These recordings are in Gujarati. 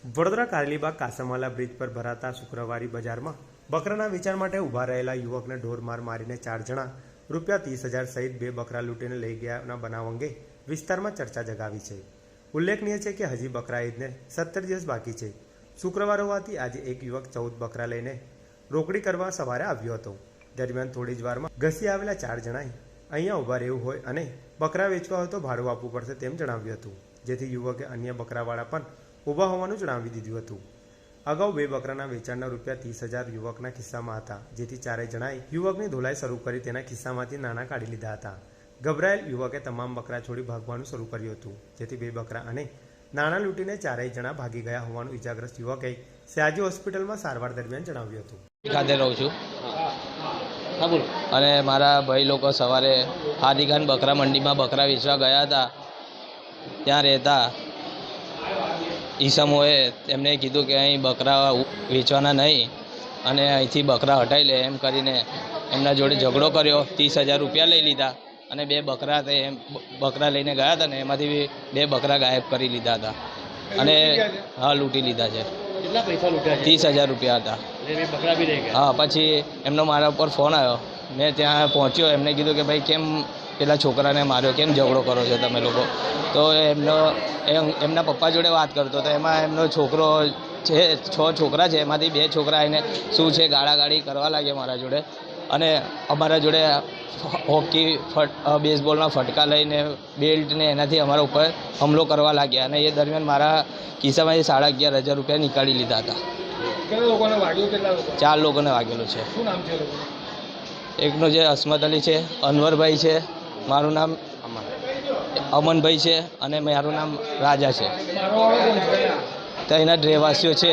વડોદરા કારેલીબાગ કાસમાલા બ્રિજ પર ભરાતા શુક્રવારી બજારમાં બકરાના વેચાણ માટે ઊભા રહેલા યુવકને ઢોરમાર મારીને 4 જણા ₹30,000 સહિત 2 બકરા લૂંટીને લઈ ગયાના બનાવ અંગે વિસ્તારમાં ચર્ચા જગાવી છે। ઉલ્લેખનીય છે કે હજી બકરા ઈદને 17 દિવસ બાકી છે। શુક્રવાર હોવાથી આજે એક યુવક 14 બકરા લઈને રોકડી કરવા સવારે આવ્યો હતો। દરમિયાન થોડી જ વારમાં ઘસી આવેલા 4 જણાએ અહીંયા ઊભા રહેવું હોય અને બકરા વેચવા હોય તો ભાડું આપવું પડશે તેમ જણાવ્યું હતું, જેથી યુવકે અન્ય બકરાવાળા પણ ઊભા હોવાનું જણાવી દીધું હતું। અગાઉ 2 બકરાના વેચાણના ₹30,000 યુવકના ખિસ્સામાં હતા, જેથી 4 જણાએ યુવકની ધોલાઈ શરૂ કરી તેના ખિસ્સામાંથી નાણાં કાઢી લીધા હતા। ગભરાયેલ યુવકે તમામ બકરા છોડી ભાગવાનું શરૂ કર્યું હતું, જેથી 2 બકરા અને નાણાં લૂંટીને 4 જણા ભાગી ગયા હોવાનું ઇજાગ્રસ્ત યુવકે સયાજી હોસ્પિટલમાં સારવાર દરમિયાન જણાવ્યું હતું। ખાતે રહું છું અને મારા ભાઈ લોકો સવારે હાદીખાન બકરા મંડીમાં બકરા વેચવા ગયા હતા। ત્યાં રહેતા ઈસમોએ એમને કીધું કે અહીં બકરા વેચવાના નહીં અને અહીંથી બકરા હટાવી લે એમ કરીને એમના જોડે ઝઘડો કર્યો। ₹30,000 લઈ લીધા અને 2 બકરા તે બકરા લઈને ગયા હતા ને એમાંથી 2 બકરા ગાયબ કરી લીધા હતા અને હા લૂંટી લીધા છે। કેટલા પૈસા લૂંટ્યા છે? ₹30,000 હતા। બકરા બી રહી ગયા? હા, પછી એમનો મારા ઉપર ફોન આવ્યો। મેં ત્યાં પહોંચ્યો, એમને કીધું કે ભાઈ કેમ પેલા છોકરાને માર્યો, કેમ ઝઘડો કરો છો તમે લોકો? તો એમના પપ્પા જોડે વાત કરતો તો એમાં એમનો છોકરો છે, 6 છોકરા છે, એમાંથી 2 છોકરા એને શું છે ગાળાગાળી કરવા લાગ્યા મારા જોડે અને અમારા જોડે હોકી બેઝબોલના ફટકા લઈને બેલ્ટ ને એનાથી અમારા ઉપર હુમલો કરવા લાગ્યા અને એ દરમિયાન મારા ખિસ્સામાંથી ₹11,500 નીકાળી લીધા હતા। કેટલા લોકોને વાગ્યું? કેટલા લોકો? 4 લોકોને વાગેલું છે। શું નામ છે એ લોકોનું? એકનો જે અસ્મત અલી છે, અનવરભાઈ છે, મારું નામ અમનભાઈ છે અને મારું નામ રાજા છે। મારવાવાળો કોણ છે? તો એના રહેવાસીઓ છે,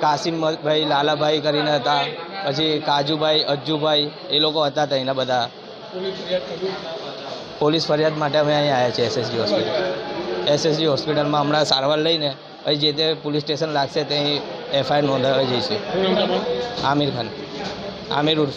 કાસિમભાઈ, લાલાભાઈ કરીને હતા, પછી કાજુભાઈ, અજ્જુભાઈ, એ લોકો હતા એના બધા। પોલીસ ફરિયાદ કરી? પોલીસ ફરિયાદ માટે અમે અહીં આવ્યા છીએ SSG હોસ્પિટલ। SSG હોસ્પિટલમાં હમણાં સારવાર લઈને પછી જે તે પોલીસ સ્ટેશન લાગશે ત્યાં FIR નોંધાવા જઈશું। આમિર ખાન, આમિર ઉર્ફ